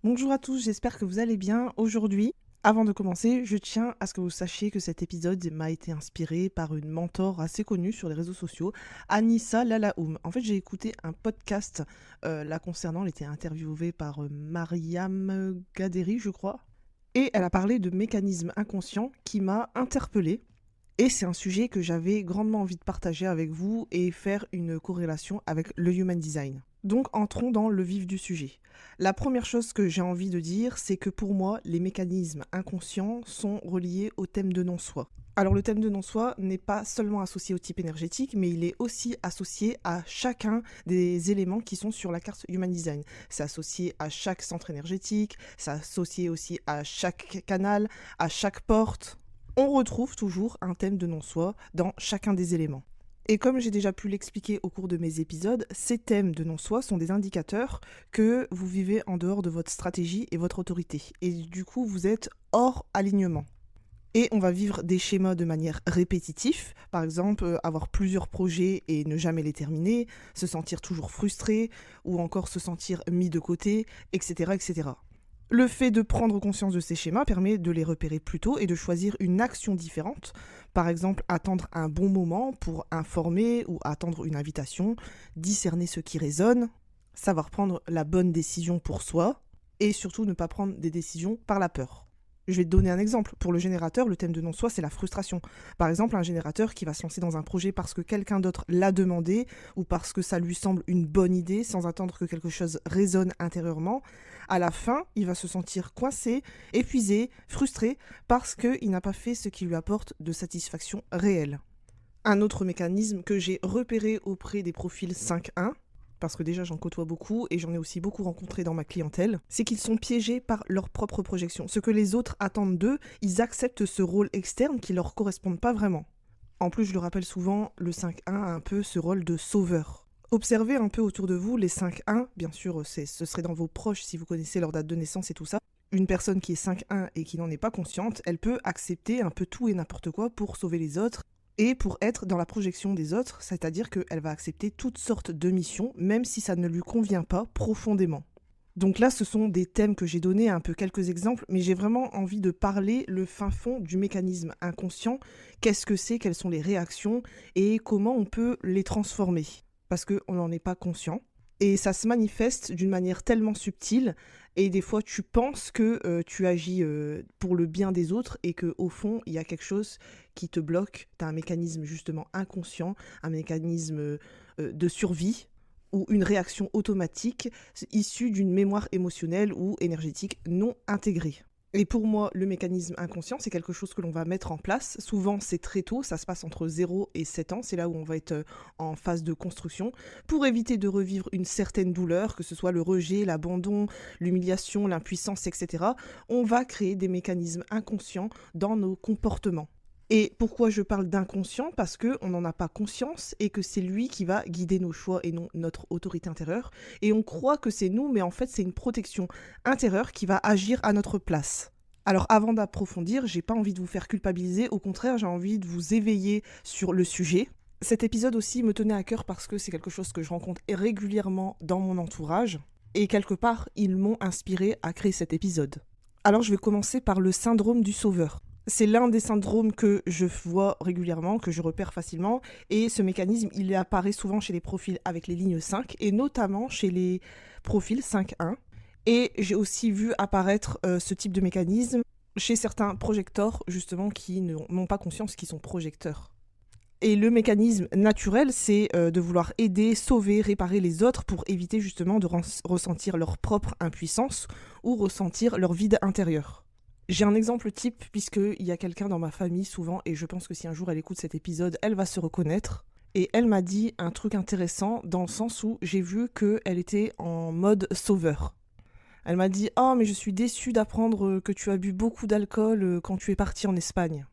Bonjour à tous, j'espère que vous allez bien. Aujourd'hui, avant de commencer, je tiens à ce que vous sachiez que cet épisode m'a été inspiré par une mentor assez connue sur les réseaux sociaux, Anissa Lalaoum. En fait, j'ai écouté un podcast la concernant, elle était interviewée par Mariam Gaderi, je crois, et elle a parlé de mécanismes inconscients qui m'a interpellée. Et c'est un sujet que j'avais grandement envie de partager avec vous et faire une corrélation avec le human design. Donc entrons dans le vif du sujet. La première chose que j'ai envie de dire, c'est que pour moi, les mécanismes inconscients sont reliés au thème de non-soi. Alors le thème de non-soi n'est pas seulement associé au type énergétique, mais il est aussi associé à chacun des éléments qui sont sur la carte Human Design. C'est associé à chaque centre énergétique, c'est associé aussi à chaque canal, à chaque porte. On retrouve toujours un thème de non-soi dans chacun des éléments. Et comme j'ai déjà pu l'expliquer au cours de mes épisodes, ces thèmes de non-soi sont des indicateurs que vous vivez en dehors de votre stratégie et votre autorité. Et du coup, vous êtes hors alignement. Et on va vivre des schémas de manière répétitive, par exemple avoir plusieurs projets et ne jamais les terminer, se sentir toujours frustré, ou encore se sentir mis de côté, etc. etc. Le fait de prendre conscience de ces schémas permet de les repérer plus tôt et de choisir une action différente. Par exemple, attendre un bon moment pour informer ou attendre une invitation, discerner ce qui résonne, savoir prendre la bonne décision pour soi et surtout ne pas prendre des décisions par la peur. Je vais te donner un exemple. Pour le générateur, le thème de non-soi, c'est la frustration. Par exemple, un générateur qui va se lancer dans un projet parce que quelqu'un d'autre l'a demandé ou parce que ça lui semble une bonne idée sans attendre que quelque chose résonne intérieurement. À la fin, il va se sentir coincé, épuisé, frustré parce qu'il n'a pas fait ce qui lui apporte de satisfaction réelle. Un autre mécanisme que j'ai repéré auprès des profils 5-1, parce que déjà j'en côtoie beaucoup et j'en ai aussi beaucoup rencontré dans ma clientèle, c'est qu'ils sont piégés par leur propre projection. Ce que les autres attendent d'eux, ils acceptent ce rôle externe qui leur correspond pas vraiment. En plus, je le rappelle souvent, le 5-1 a un peu ce rôle de sauveur. Observez un peu autour de vous les 5-1, bien sûr ce serait dans vos proches si vous connaissez leur date de naissance et tout ça. Une personne qui est 5-1 et qui n'en est pas consciente, elle peut accepter un peu tout et n'importe quoi pour sauver les autres et pour être dans la projection des autres, c'est-à-dire qu'elle va accepter toutes sortes de missions, même si ça ne lui convient pas profondément. Donc là, ce sont des thèmes que j'ai donnés, un peu quelques exemples, mais j'ai vraiment envie de parler le fin fond du mécanisme inconscient, qu'est-ce que c'est, quelles sont les réactions et comment on peut les transformer, parce qu'on n'en est pas conscient. Et ça se manifeste d'une manière tellement subtile, et des fois tu penses que tu agis pour le bien des autres, et qu'au fond, il y a quelque chose qui te bloque, tu as un mécanisme justement inconscient, un mécanisme de survie, ou une réaction automatique issue d'une mémoire émotionnelle ou énergétique non intégrée. Et pour moi, le mécanisme inconscient, c'est quelque chose que l'on va mettre en place. Souvent, c'est très tôt, ça se passe entre 0 et 7 ans, c'est là où on va être en phase de construction, pour éviter de revivre une certaine douleur, que ce soit le rejet, l'abandon, l'humiliation, l'impuissance, etc. On va créer des mécanismes inconscients dans nos comportements. Et pourquoi je parle d'inconscient? Parce qu'on n'en a pas conscience et que c'est lui qui va guider nos choix et non notre autorité intérieure. Et on croit que c'est nous, mais en fait c'est une protection intérieure qui va agir à notre place. Alors avant d'approfondir, j'ai pas envie de vous faire culpabiliser, au contraire j'ai envie de vous éveiller sur le sujet. Cet épisode aussi me tenait à cœur parce que c'est quelque chose que je rencontre régulièrement dans mon entourage. Et quelque part, ils m'ont inspiré à créer cet épisode. Alors je vais commencer par le syndrome du sauveur. C'est l'un des syndromes que je vois régulièrement, que je repère facilement, et ce mécanisme, il apparaît souvent chez les profils avec les lignes 5, et notamment chez les profils 5-1. Et j'ai aussi vu apparaître ce type de mécanisme chez certains projecteurs, justement, qui n'ont pas conscience qu'ils sont projecteurs. Et le mécanisme naturel, c'est de vouloir aider, sauver, réparer les autres pour éviter justement de ressentir leur propre impuissance ou ressentir leur vide intérieur. J'ai un exemple type, puisqu'il y a quelqu'un dans ma famille souvent, et je pense que si un jour elle écoute cet épisode, elle va se reconnaître. Et elle m'a dit un truc intéressant, dans le sens où j'ai vu qu'elle était en mode sauveur. Elle m'a dit « Oh, mais je suis déçue d'apprendre que tu as bu beaucoup d'alcool quand tu es partie en Espagne.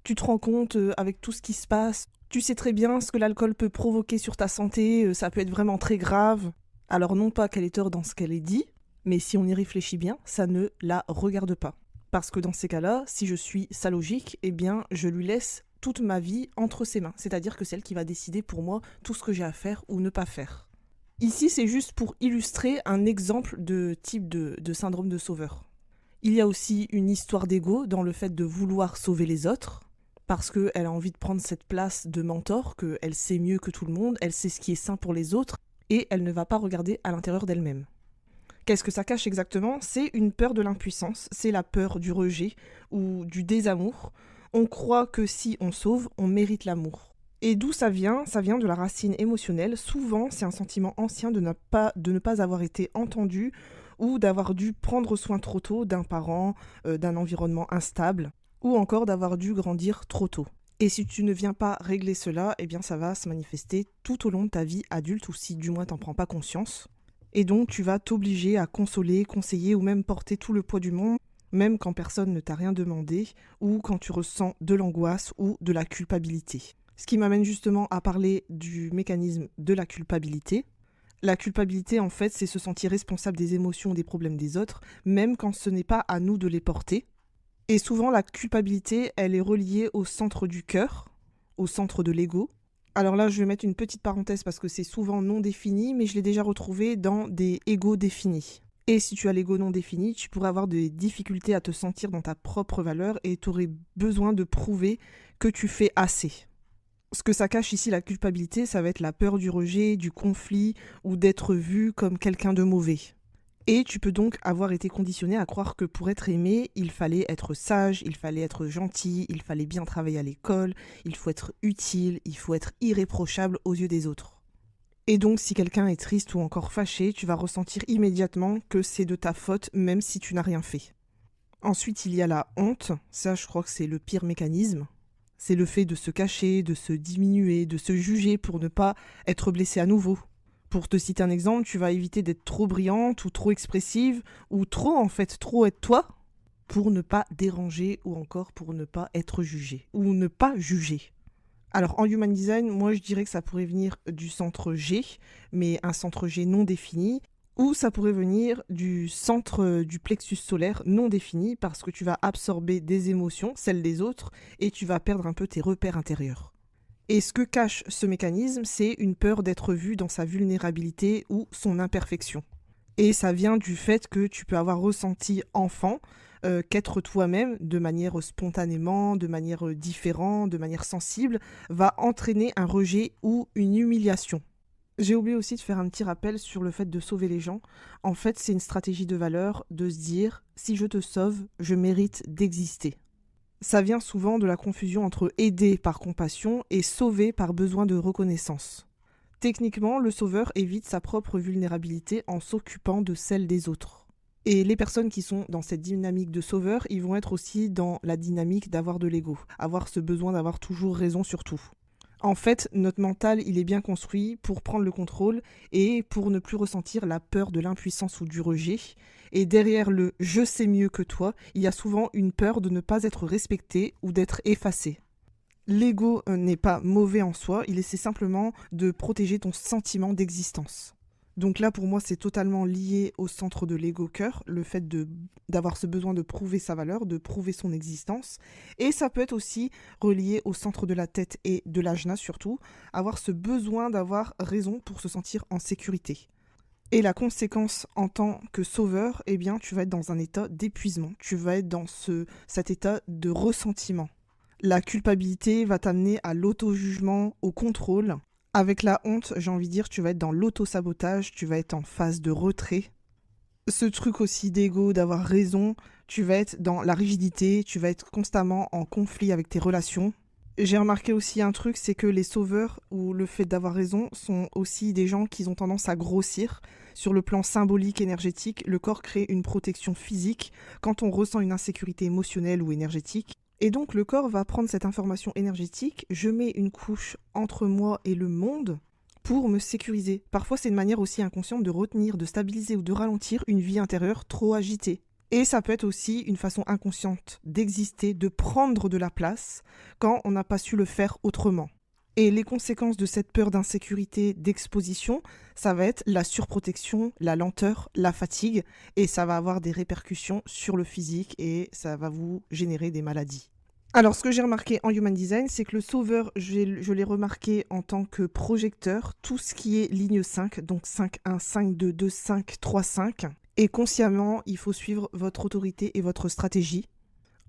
Tu te rends compte avec tout ce qui se passe, tu sais très bien ce que l'alcool peut provoquer sur ta santé, ça peut être vraiment très grave. » Alors non pas qu'elle ait tort dans ce qu'elle ait dit, mais si on y réfléchit bien, ça ne la regarde pas. Parce que dans ces cas-là, si je suis sa logique, eh bien, je lui laisse toute ma vie entre ses mains. C'est-à-dire que c'est elle qui va décider pour moi tout ce que j'ai à faire ou ne pas faire. Ici, c'est juste pour illustrer un exemple de type de syndrome de sauveur. Il y a aussi une histoire d'ego dans le fait de vouloir sauver les autres, parce qu'elle a envie de prendre cette place de mentor, qu'elle sait mieux que tout le monde, elle sait ce qui est sain pour les autres, et elle ne va pas regarder à l'intérieur d'elle-même. Qu'est-ce que ça cache exactement? C'est une peur de l'impuissance, c'est la peur du rejet ou du désamour. On croit que si on sauve, on mérite l'amour. Et d'où ça vient? Ça vient de la racine émotionnelle. Souvent, c'est un sentiment ancien de ne pas avoir été entendu ou d'avoir dû prendre soin trop tôt d'un parent, d'un environnement instable, ou encore d'avoir dû grandir trop tôt. Et si tu ne viens pas régler cela, eh bien ça va se manifester tout au long de ta vie adulte, ou si du moins t'en prends pas conscience. Et donc tu vas t'obliger à consoler, conseiller ou même porter tout le poids du monde, même quand personne ne t'a rien demandé, ou quand tu ressens de l'angoisse ou de la culpabilité. Ce qui m'amène justement à parler du mécanisme de la culpabilité. La culpabilité, en fait, c'est se sentir responsable des émotions ou des problèmes des autres, même quand ce n'est pas à nous de les porter. Et souvent, la culpabilité, elle est reliée au centre du cœur, au centre de l'ego. Alors là, je vais mettre une petite parenthèse parce que c'est souvent non défini, mais je l'ai déjà retrouvé dans des égos définis. Et si tu as l'ego non défini, tu pourrais avoir des difficultés à te sentir dans ta propre valeur et tu aurais besoin de prouver que tu fais assez. Ce que ça cache ici, la culpabilité, ça va être la peur du rejet, du conflit ou d'être vu comme quelqu'un de mauvais. Et tu peux donc avoir été conditionné à croire que pour être aimé, il fallait être sage, il fallait être gentil, il fallait bien travailler à l'école, il faut être utile, il faut être irréprochable aux yeux des autres. Et donc si quelqu'un est triste ou encore fâché, tu vas ressentir immédiatement que c'est de ta faute même si tu n'as rien fait. Ensuite, il y a la honte, ça je crois que c'est le pire mécanisme. C'est le fait de se cacher, de se diminuer, de se juger pour ne pas être blessé à nouveau. Pour te citer un exemple, tu vas éviter d'être trop brillante ou trop expressive ou trop être toi pour ne pas déranger ou encore pour ne pas être jugé ou ne pas juger. Alors en Human Design, moi je dirais que ça pourrait venir du centre G, mais un centre G non défini, ou ça pourrait venir du centre du plexus solaire non défini parce que tu vas absorber des émotions, celles des autres, et tu vas perdre un peu tes repères intérieurs. Et ce que cache ce mécanisme, c'est une peur d'être vu dans sa vulnérabilité ou son imperfection. Et ça vient du fait que tu peux avoir ressenti enfant qu'être toi-même de manière spontanément, de manière différente, de manière sensible, va entraîner un rejet ou une humiliation. J'ai oublié aussi de faire un petit rappel sur le fait de sauver les gens. En fait, c'est une stratégie de valeur de se dire « si je te sauve, je mérite d'exister ». Ça vient souvent de la confusion entre aider par compassion et sauver par besoin de reconnaissance. Techniquement, le sauveur évite sa propre vulnérabilité en s'occupant de celle des autres. Et les personnes qui sont dans cette dynamique de sauveur, ils vont être aussi dans la dynamique d'avoir de l'ego, avoir ce besoin d'avoir toujours raison sur tout. En fait, notre mental, il est bien construit pour prendre le contrôle et pour ne plus ressentir la peur de l'impuissance ou du rejet. Et derrière le « je sais mieux que toi », il y a souvent une peur de ne pas être respecté ou d'être effacé. L'ego n'est pas mauvais en soi, il essaie simplement de protéger ton sentiment d'existence. Donc là, pour moi, c'est totalement lié au centre de l'ego-cœur, le fait d'avoir ce besoin de prouver sa valeur, de prouver son existence. Et ça peut être aussi relié au centre de la tête et de l'ajna surtout, avoir ce besoin d'avoir raison pour se sentir en sécurité. Et la conséquence en tant que sauveur, eh bien, tu vas être dans un état d'épuisement, tu vas être dans cet état de ressentiment. La culpabilité va t'amener à l'auto-jugement, au contrôle. Avec la honte, j'ai envie de dire, tu vas être dans l'auto-sabotage, tu vas être en phase de retrait. Ce truc aussi d'ego, d'avoir raison, tu vas être dans la rigidité, tu vas être constamment en conflit avec tes relations. J'ai remarqué aussi un truc, c'est que les sauveurs, ou le fait d'avoir raison, sont aussi des gens qui ont tendance à grossir. Sur le plan symbolique, énergétique, le corps crée une protection physique quand on ressent une insécurité émotionnelle ou énergétique. Et donc le corps va prendre cette information énergétique, je mets une couche entre moi et le monde pour me sécuriser. Parfois c'est une manière aussi inconsciente de retenir, de stabiliser ou de ralentir une vie intérieure trop agitée. Et ça peut être aussi une façon inconsciente d'exister, de prendre de la place quand on n'a pas su le faire autrement. Et les conséquences de cette peur d'insécurité, d'exposition, ça va être la surprotection, la lenteur, la fatigue, et ça va avoir des répercussions sur le physique et ça va vous générer des maladies. Alors, ce que j'ai remarqué en Human Design, c'est que le sauveur, je l'ai remarqué en tant que projecteur, tout ce qui est ligne 5, donc 5-1, 5-2, 2-5, 3-5. Et consciemment, il faut suivre votre autorité et votre stratégie.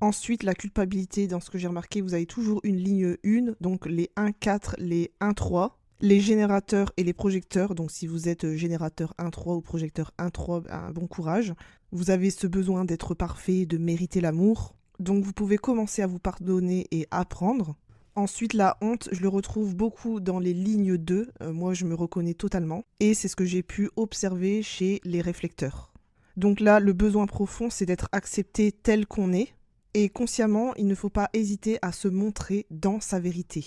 Ensuite, la culpabilité, dans ce que j'ai remarqué, vous avez toujours une ligne 1, donc les 1-4, les 1-3. Les générateurs et les projecteurs, donc si vous êtes générateur 1-3 ou projecteur 1-3, ben, bon courage. Vous avez ce besoin d'être parfait, de mériter l'amour. Donc vous pouvez commencer à vous pardonner et apprendre. Ensuite, la honte, je le retrouve beaucoup dans les lignes 2. Moi, je me reconnais totalement. Et c'est ce que j'ai pu observer chez les réflecteurs. Donc là, le besoin profond, c'est d'être accepté tel qu'on est. Et consciemment, il ne faut pas hésiter à se montrer dans sa vérité.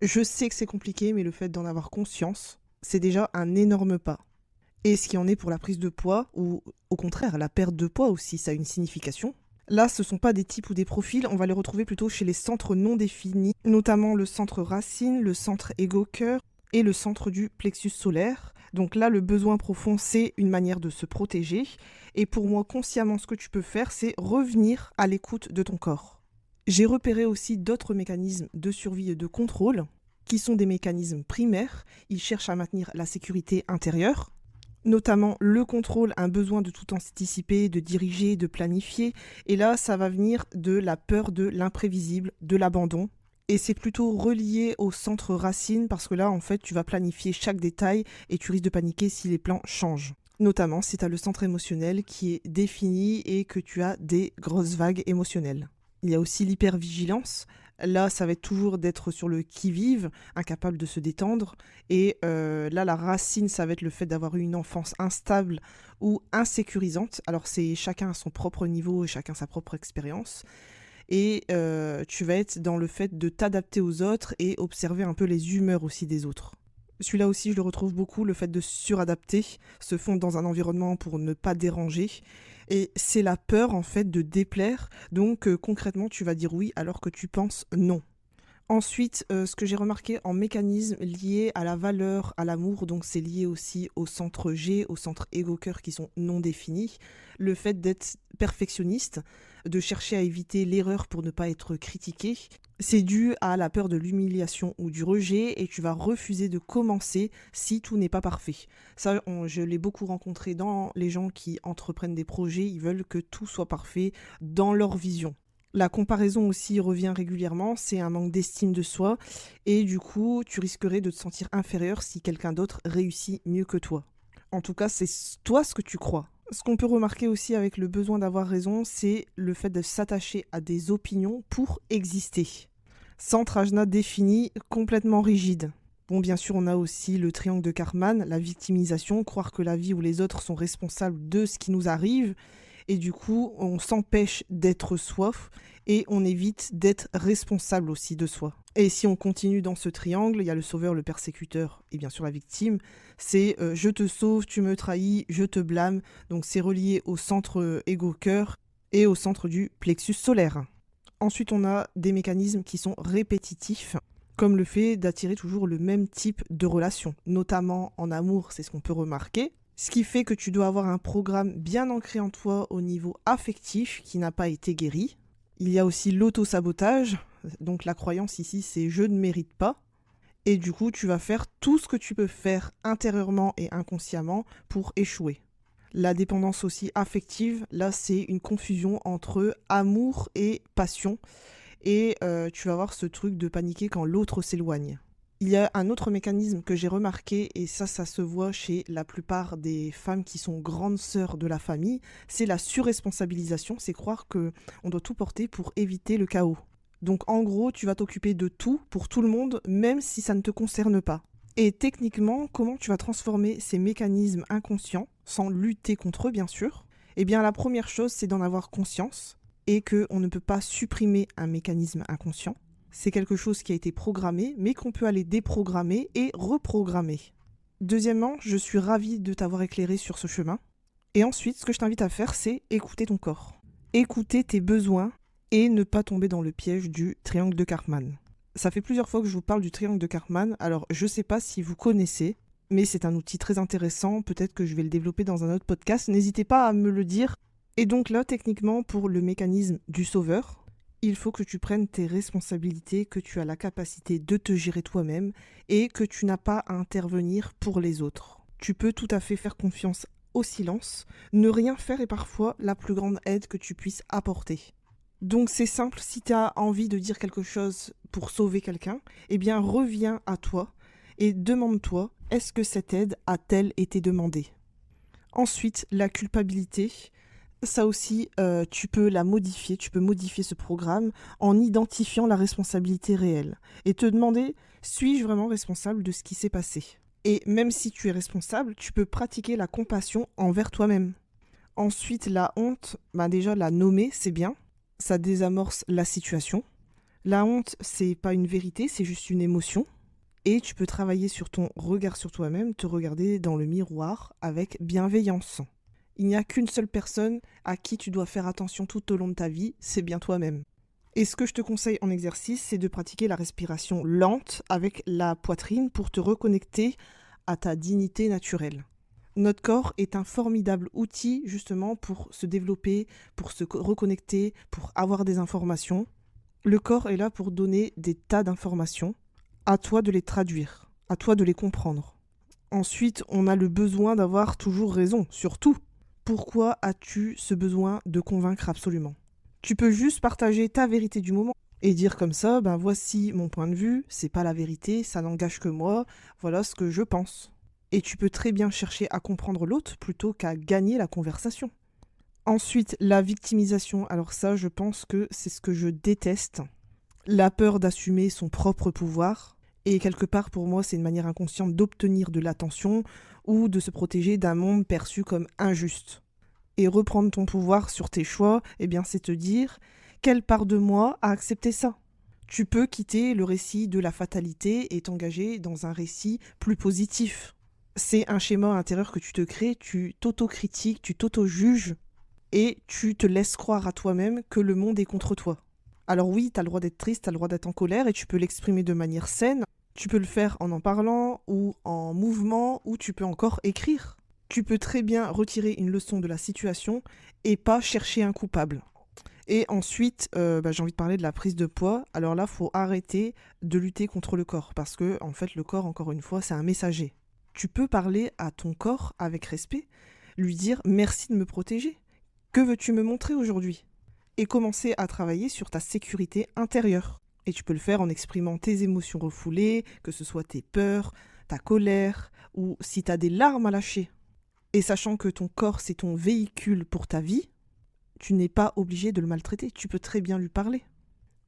Je sais que c'est compliqué, mais le fait d'en avoir conscience, c'est déjà un énorme pas. Et ce qui en est pour la prise de poids, ou au contraire, la perte de poids aussi, ça a une signification. Là, ce ne sont pas des types ou des profils, on va les retrouver plutôt chez les centres non définis, notamment le centre racine, le centre égo-cœur et le centre du plexus solaire. Donc là, le besoin profond, c'est une manière de se protéger. Et pour moi, consciemment, ce que tu peux faire, c'est revenir à l'écoute de ton corps. J'ai repéré aussi d'autres mécanismes de survie et de contrôle, qui sont des mécanismes primaires. Ils cherchent à maintenir la sécurité intérieure, notamment le contrôle, un besoin de tout anticiper, de diriger, de planifier. Et là, ça va venir de la peur de l'imprévisible, de l'abandon. Et c'est plutôt relié au centre racine, parce que là, en fait, tu vas planifier chaque détail et tu risques de paniquer si les plans changent. Notamment si tu as le centre émotionnel qui est défini et que tu as des grosses vagues émotionnelles. Il y a aussi l'hypervigilance. Là, ça va être toujours d'être sur le qui-vive, incapable de se détendre. Et là, la racine, ça va être le fait d'avoir eu une enfance instable ou insécurisante. Alors, c'est chacun à son propre niveau et chacun sa propre expérience. Et tu vas être dans le fait de t'adapter aux autres et observer un peu les humeurs aussi des autres. Celui-là aussi, je le retrouve beaucoup, le fait de suradapter, se fondre dans un environnement pour ne pas déranger. Et c'est la peur, en fait, de déplaire. Donc, concrètement, tu vas dire oui alors que tu penses non. Ensuite, ce que j'ai remarqué en mécanisme lié à la valeur, à l'amour, donc c'est lié aussi au centre G, au centre égo-cœur qui sont non définis. Le fait d'être perfectionniste, de chercher à éviter l'erreur pour ne pas être critiqué, c'est dû à la peur de l'humiliation ou du rejet et tu vas refuser de commencer si tout n'est pas parfait. Ça, je l'ai beaucoup rencontré dans les gens qui entreprennent des projets, ils veulent que tout soit parfait dans leur vision. La comparaison aussi revient régulièrement, c'est un manque d'estime de soi et du coup, tu risquerais de te sentir inférieur si quelqu'un d'autre réussit mieux que toi. En tout cas, c'est toi ce que tu crois. Ce qu'on peut remarquer aussi avec le besoin d'avoir raison, c'est le fait de s'attacher à des opinions pour exister. Centre Ajna défini, complètement rigide. Bon, bien sûr, on a aussi le triangle de Karman, la victimisation, croire que la vie ou les autres sont responsables de ce qui nous arrive. Et du coup, on s'empêche d'être soi et on évite d'être responsable aussi de soi. Et si on continue dans ce triangle, il y a le sauveur, le persécuteur et bien sûr la victime. C'est je te sauve, tu me trahis, je te blâme. Donc c'est relié au centre égo-cœur et au centre du plexus solaire. Ensuite, on a des mécanismes qui sont répétitifs, comme le fait d'attirer toujours le même type de relation. Notamment en amour, c'est ce qu'on peut remarquer. Ce qui fait que tu dois avoir un programme bien ancré en toi au niveau affectif qui n'a pas été guéri. Il y a aussi l'auto-sabotage. Donc la croyance ici, c'est je ne mérite pas. Et du coup, tu vas faire tout ce que tu peux faire intérieurement et inconsciemment pour échouer. La dépendance aussi affective, là, c'est une confusion entre amour et passion. Et tu vas avoir ce truc de paniquer quand l'autre s'éloigne. Il y a un autre mécanisme que j'ai remarqué, et ça se voit chez la plupart des femmes qui sont grandes sœurs de la famille, c'est la surresponsabilisation, c'est croire qu'on doit tout porter pour éviter le chaos. Donc en gros, tu vas t'occuper de tout pour tout le monde, même si ça ne te concerne pas. Et techniquement, comment tu vas transformer ces mécanismes inconscients, sans lutter contre eux bien sûr? Eh bien la première chose, c'est d'en avoir conscience, et qu'on ne peut pas supprimer un mécanisme inconscient. C'est quelque chose qui a été programmé, mais qu'on peut aller déprogrammer et reprogrammer. Deuxièmement, je suis ravie de t'avoir éclairé sur ce chemin. Et ensuite, ce que je t'invite à faire, c'est écouter ton corps. Écouter tes besoins et ne pas tomber dans le piège du triangle de Karpman. Ça fait plusieurs fois que je vous parle du triangle de Karpman, alors je ne sais pas si vous connaissez, mais c'est un outil très intéressant, peut-être que je vais le développer dans un autre podcast, n'hésitez pas à me le dire. Et donc là, techniquement, pour le mécanisme du sauveur, Il faut que tu prennes tes responsabilités, que tu as la capacité de te gérer toi-même et que tu n'as pas à intervenir pour les autres. Tu peux tout à fait faire confiance au silence. Ne rien faire est parfois la plus grande aide que tu puisses apporter. Donc c'est simple, si tu as envie de dire quelque chose pour sauver quelqu'un, eh bien reviens à toi et demande-toi, est-ce que cette aide a-t-elle été demandée? Ensuite, la culpabilité, ça aussi, tu peux la modifier, tu peux modifier ce programme en identifiant la responsabilité réelle et te demander, suis-je vraiment responsable de ce qui s'est passé? Et même si tu es responsable, tu peux pratiquer la compassion envers toi-même. Ensuite, la honte, déjà la nommer, c'est bien. Ça désamorce la situation. La honte, c'est pas une vérité, c'est juste une émotion. Et tu peux travailler sur ton regard sur toi-même, te regarder dans le miroir avec bienveillance. Il n'y a qu'une seule personne à qui tu dois faire attention tout au long de ta vie, c'est bien toi-même. Et ce que je te conseille en exercice, c'est de pratiquer la respiration lente avec la poitrine pour te reconnecter à ta dignité naturelle. Notre corps est un formidable outil justement pour se développer, pour se reconnecter, pour avoir des informations. Le corps est là pour donner des tas d'informations. À toi de les traduire, à toi de les comprendre. Ensuite, on a le besoin d'avoir toujours raison, sur tout. Pourquoi as-tu ce besoin de convaincre absolument? Tu peux juste partager ta vérité du moment et dire comme ça, voici mon point de vue, c'est pas la vérité, ça n'engage que moi, voilà ce que je pense. Et tu peux très bien chercher à comprendre l'autre plutôt qu'à gagner la conversation. Ensuite, la victimisation, alors ça, je pense que c'est ce que je déteste. La peur d'assumer son propre pouvoir. Et quelque part, pour moi, c'est une manière inconsciente d'obtenir de l'attention ou de se protéger d'un monde perçu comme injuste. Et reprendre ton pouvoir sur tes choix, c'est te dire quelle part de moi a accepté ça. Tu peux quitter le récit de la fatalité et t'engager dans un récit plus positif. C'est un schéma intérieur que tu te crées, tu t'auto-critiques, tu t'auto-juges et tu te laisses croire à toi-même que le monde est contre toi. Alors oui, tu as le droit d'être triste, tu as le droit d'être en colère et tu peux l'exprimer de manière saine. Tu peux le faire en parlant ou en mouvement ou tu peux encore écrire. Tu peux très bien retirer une leçon de la situation et pas chercher un coupable. Et ensuite, j'ai envie de parler de la prise de poids. Alors là, il faut arrêter de lutter contre le corps parce que, en fait, le corps, encore une fois, c'est un messager. Tu peux parler à ton corps avec respect, lui dire « merci de me protéger ». Que veux-tu me montrer aujourd'hui? Et commencer à travailler sur ta sécurité intérieure. Et tu peux le faire en exprimant tes émotions refoulées, que ce soit tes peurs, ta colère, ou si tu as des larmes à lâcher. Et sachant que ton corps, c'est ton véhicule pour ta vie, tu n'es pas obligé de le maltraiter, tu peux très bien lui parler.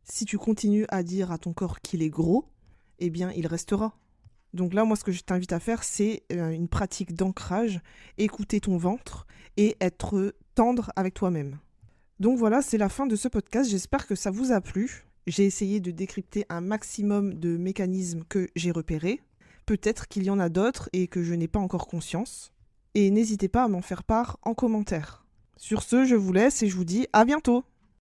Si tu continues à dire à ton corps qu'il est gros, il restera. Donc là, moi, ce que je t'invite à faire, c'est une pratique d'ancrage, écouter ton ventre et être tendre avec toi-même. Donc voilà, c'est la fin de ce podcast, j'espère que ça vous a plu. J'ai essayé de décrypter un maximum de mécanismes que j'ai repérés. Peut-être qu'il y en a d'autres et que je n'ai pas encore conscience. Et n'hésitez pas à m'en faire part en commentaire. Sur ce, je vous laisse et je vous dis à bientôt.